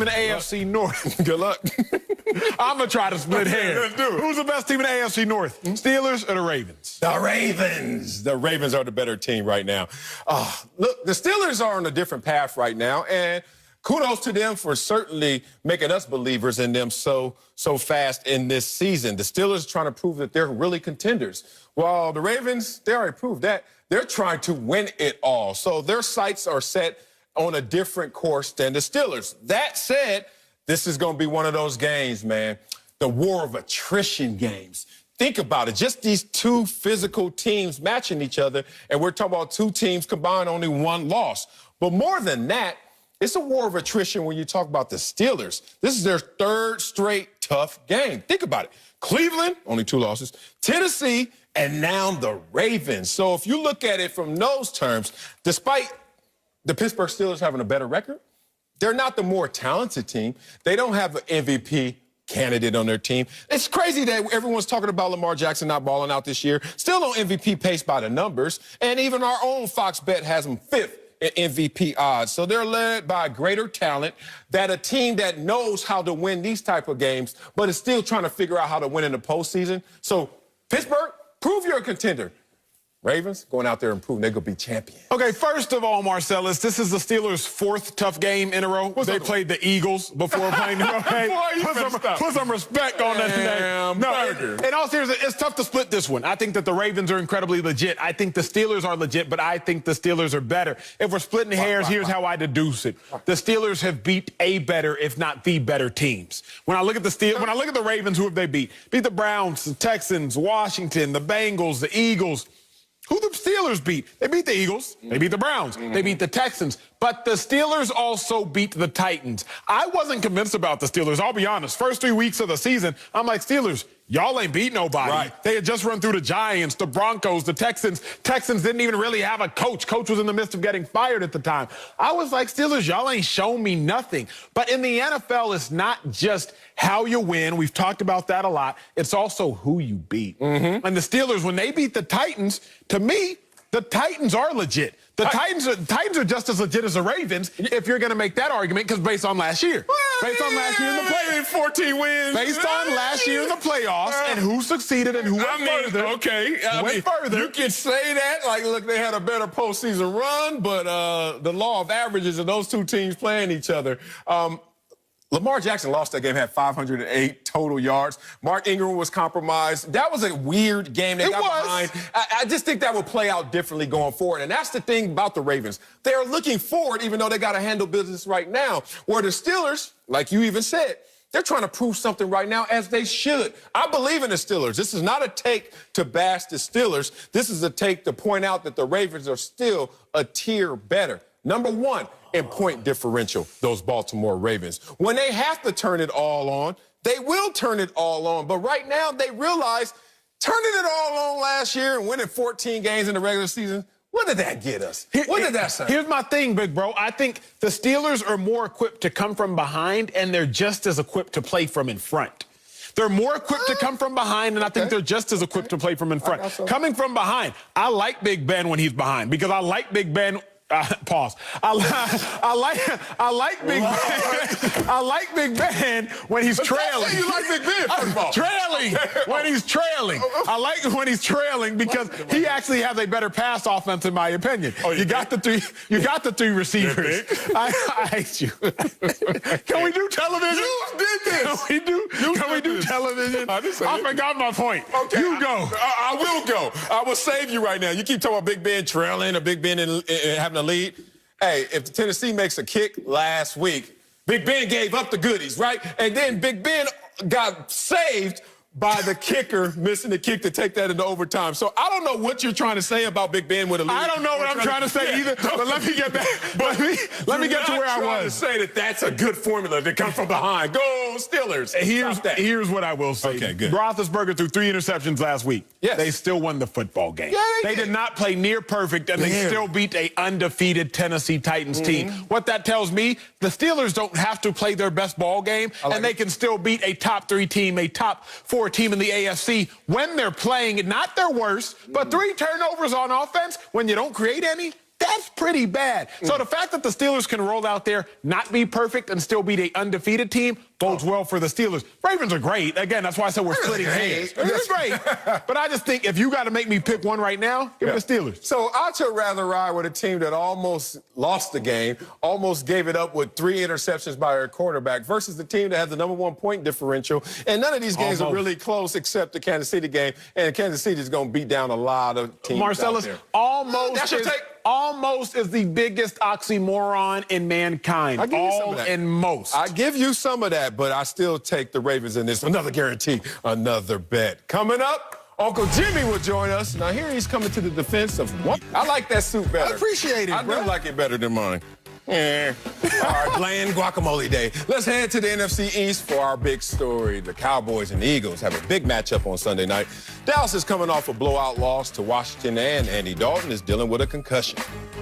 in the AFC North. Good luck. I'm going to try to split hairs. Who's the best team in the AFC North? Steelers or the Ravens? The Ravens. The Ravens are the better team right now. Look, the Steelers are on a different path right now, and kudos to them for certainly making us believers in them so fast in this season. The Steelers are trying to prove that they're really contenders, while the Ravens, they already proved that. They're trying to win it all. So their sights are set on a different course than the Steelers. That said, this is going to be one of those games, man, the war of attrition games. Think about it. Just these two physical teams matching each other, and we're talking about two teams combined only one loss. But more than that, it's a war of attrition when you talk about the Steelers. This is their third straight tough game. Think about it. Cleveland, only 2 losses. Tennessee, and now the Ravens. So if you look at it from those terms, despite the Pittsburgh Steelers having a better record, they're not the more talented team. They don't have an MVP candidate on their team. It's crazy that everyone's talking about Lamar Jackson not balling out this year. Still on MVP pace by the numbers. And even our own Fox Bet has them 5th in MVP odds. So they're led by greater talent, that a team that knows how to win these type of games, but is still trying to figure out how to win in the postseason. So Pittsburgh, prove you're a contender. Ravens going out there and proving they're going to be champions. Okay, first of all, Marcellus, this is the Steelers' 4th tough game in a row. They played the Eagles before playing them. Okay? Put some respect on that name. No, in all seriousness, it's tough to split this one. I think that the Ravens are incredibly legit. I think the Steelers are legit, but I think the Steelers are better. If we're splitting hairs, here's how I deduce it. The Steelers have beat a better, if not the better teams. When I look at the Ravens, who have they beat? Beat the Browns, the Texans, Washington, the Bengals, the Eagles. Who the Steelers beat? They beat the Eagles. They beat the Browns. They beat the Texans. But the Steelers also beat the Titans. I wasn't convinced about the Steelers, I'll be honest. First 3 weeks of the season, I'm like, Steelers, y'all ain't beat nobody. Right. They had just run through the Giants, the Broncos, the Texans. Texans didn't even really have a coach. Coach was in the midst of getting fired at the time. I was like, Steelers, y'all ain't shown me nothing. But in the NFL, it's not just how you win. We've talked about that a lot. It's also who you beat. And the Steelers, when they beat the Titans, to me, the Titans are legit. The Titans are just as legit as the Ravens, if you're going to make that argument, because based on last year. Based on last year in the playoffs. 14 wins. Based on last year in the playoffs and who succeeded and who went further. Okay. Further. You can say that. Like, look, they had a better postseason run, but the law of averages of those two teams playing each other. Lamar Jackson lost that game, had 508 total yards. Mark Ingram was compromised. That was a weird game. They got behind. I just think that will play out differently going forward. And that's the thing about the Ravens. They're looking forward, even though they got to handle business right now. Where the Steelers, like you even said, they're trying to prove something right now, as they should. I believe in the Steelers. This is not a take to bash the Steelers. This is a take to point out that the Ravens are still a tier better. Number 1 in point differential, those Baltimore Ravens. When they have to turn it all on, they will turn it all on. But right now, they realize turning it all on last year and winning 14 games in the regular season, what did that get us? What did that say? Here's my thing, big bro. I think the Steelers are more equipped to come from behind, and they're just as equipped to play from in front. They're more equipped to come from behind, and I think they're just as equipped to play from in front. Coming from behind, I like Big Ben when he's behind, because I like Big Ben. Pause. I like Big Ben. I like Big Ben when he's trailing. You like Big Ben, first of all. Trailing. When he's trailing. I like when he's trailing because he actually has a better pass offense, in my opinion. You got the three receivers. I hate you. Can we do television? You did this. Can we do television? I forgot my point. Okay, you go. I will go. I will save you right now. You keep talking about Big Ben trailing or Big Ben having a lead. Hey, if the Tennessee makes a kick last week, Big Ben gave up the goodies, right? And then Big Ben got saved by the kicker missing the kick to take that into overtime. So I don't know what you're trying to say about Big Ben with a lead. I don't know what I'm trying to say either, but let me get back. Let me get to where I was. To say that that's a good formula to come from behind. Go Steelers. Here's what I will say. Okay, good. Roethlisberger threw 3 interceptions last week. Yes. They still won the football game. Yeah, they did not play near perfect, and they still beat a undefeated Tennessee Titans team. What that tells me, the Steelers don't have to play their best ball game, and they can still beat a top 3 team, a top 4 team in the AFC when they're playing not their worst, but 3 turnovers on offense when you don't create any. That's pretty bad. So the fact that the Steelers can roll out there, not be perfect, and still beat an undefeated team bodes well for the Steelers. Ravens are great. Again, that's why I said we're splitting hairs. It's great. But I just think if you got to make me pick one right now, give it the Steelers. So Acho rather ride with a team that almost lost the game, almost gave it up with 3 interceptions by their quarterback, versus the team that has the #1 point differential. And none of these games are really close except the Kansas City game. And Kansas City is going to beat down a lot of teams. Marcellus, out there. almost is the biggest oxymoron in mankind. I give you some of that. And most. I give you some of that, but I still take the Ravens in this. Another guarantee, another bet. Coming up, Uncle Jimmy will join us. Now here he's coming to the defense of what? I like that suit better. I appreciate it, I do like it better than mine. Yeah. All right, bland guacamole day. Let's head to the NFC East for our big story. The Cowboys and the Eagles have a big matchup on Sunday night. Dallas is coming off a blowout loss to Washington, and Andy Dalton is dealing with a concussion.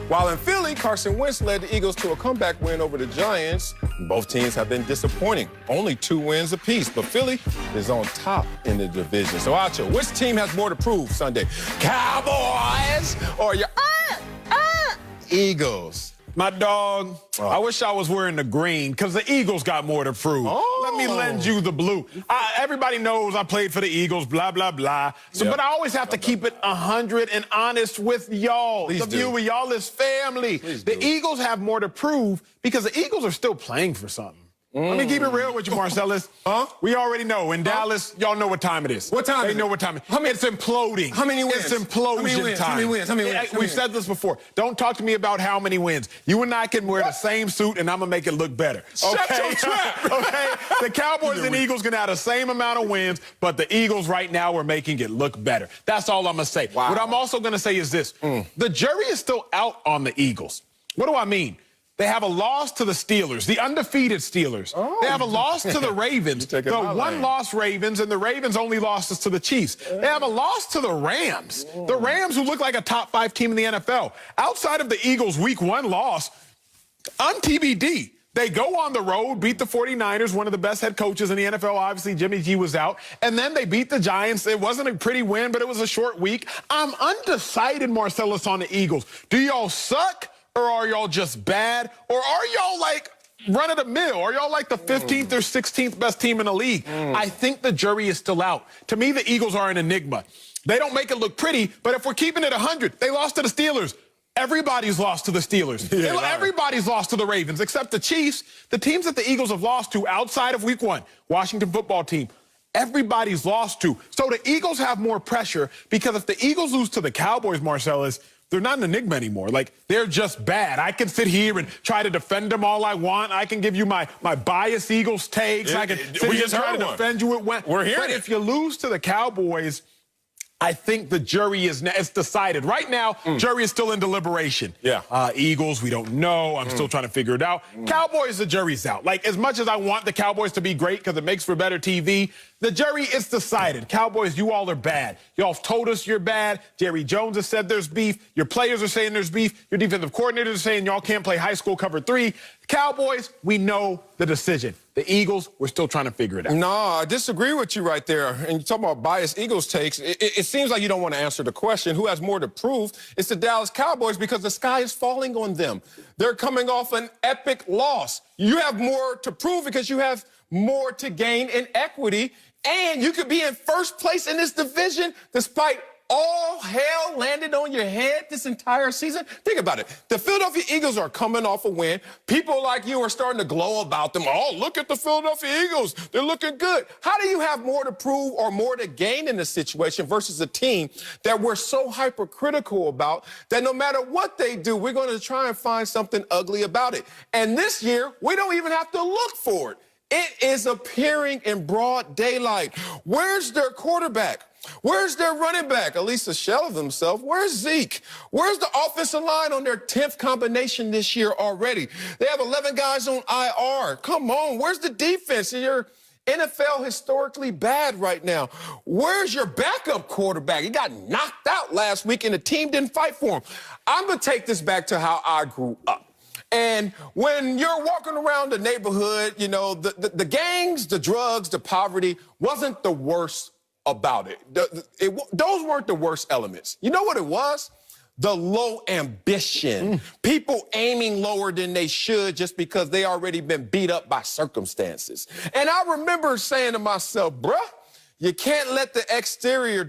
While in Philly, Carson Wentz led the Eagles to a comeback win over the Giants. Both teams have been disappointing. Only 2 wins apiece, but Philly is on top in the division. So, Acho, which team has more to prove Sunday? Cowboys or your Eagles? My dog, I wish I was wearing the green because the Eagles got more to prove. Let me lend you the blue. Everybody knows I played for the Eagles, blah, blah, blah. So, But I always have to keep it 100 and honest with y'all. The viewer, y'all is family. The Eagles have more to prove because the Eagles are still playing for something. Let me keep it real with you, Marcellus. We already know. In Dallas, y'all know what time it is. What time They know what time it is. It's imploding. How many wins? It's implosion time. How many wins? We've said this before. Don't talk to me about how many wins. You and I can wear the same suit, and I'm going to make it look better. Shut your trap. Okay? The Cowboys and Eagles can have the same amount of wins, but the Eagles right now are making it look better. That's all I'm going to say. Wow. What I'm also going to say is this. The jury is still out on the Eagles. What do I mean? They have a loss to the Steelers, the undefeated Steelers. They have a loss to the Ravens, the one-loss Ravens, and the Ravens only losses to the Chiefs. They have a loss to the Rams, the Rams who look like a top-5 team in the NFL. Outside of the Eagles' Week 1 loss, on TBD, they go on the road, beat the 49ers, one of the best head coaches in the NFL. Obviously, Jimmy G was out. And then they beat the Giants. It wasn't a pretty win, but it was a short week. I'm undecided, Marcellus, on the Eagles. Do y'all suck? Or are y'all just bad? Or are y'all like run-of-the-mill? Are y'all like the 15th or 16th best team in the league? I think the jury is still out. To me, the Eagles are an enigma. They don't make it look pretty, but if we're keeping it 100, they lost to the Steelers. Everybody's lost to the Steelers. Everybody's lost to the Ravens, except the Chiefs. The teams that the Eagles have lost to outside of Week 1, Washington football team, everybody's lost to. So the Eagles have more pressure because if the Eagles lose to the Cowboys, Marcellus, they're not an enigma anymore. Like, they're just bad. I can sit here and try to defend them all I want. I can give you my biased Eagles takes. I can sit here and try to defend you. We're here. But if you lose to the Cowboys, I think the jury is decided. Right now, jury is still in deliberation. Eagles, we don't know. I'm still trying to figure it out. Cowboys, the jury's out. Like, as much as I want the Cowboys to be great because it makes for better TV, the jury is decided. Cowboys, you all are bad. Y'all have told us you're bad. Jerry Jones has said there's beef. Your players are saying there's beef. Your defensive coordinators are saying y'all can't play high school cover 3. Cowboys, we know the decision. The Eagles, we're still trying to figure it out. No, I disagree with you right there. And you talk about biased Eagles takes. It seems like you don't want to answer the question. Who has more to prove? It's the Dallas Cowboys because the sky is falling on them. They're coming off an epic loss. You have more to prove because you have more to gain in equity. And you could be in first place in this division despite all hell landed on your head this entire season. Think about it. The Philadelphia Eagles are coming off a win. People like you are starting to glow about them. Oh, look at the Philadelphia Eagles. They're looking good. How do you have more to prove or more to gain in this situation versus a team that we're so hypercritical about that no matter what they do, we're going to try and find something ugly about it. And this year, we don't even have to look for it. It is appearing in broad daylight. Where's their quarterback? Where's their running back? At least a shell of themselves. Where's Zeke? Where's the offensive line on their 10th combination this year already? They have 11 guys on IR. Come on. Where's the defense? You're NFL historically bad right now. Where's your backup quarterback? He got knocked out last week and the team didn't fight for him. I'm going to take this back to how I grew up. And when you're walking around the neighborhood, you know, the gangs, the drugs, the poverty wasn't the worst about it. Those weren't the worst elements. You know what it was? the low ambition. People aiming lower than they should just because they already been beat up by circumstances. And I remember saying to myself, bruh, you can't let the exterior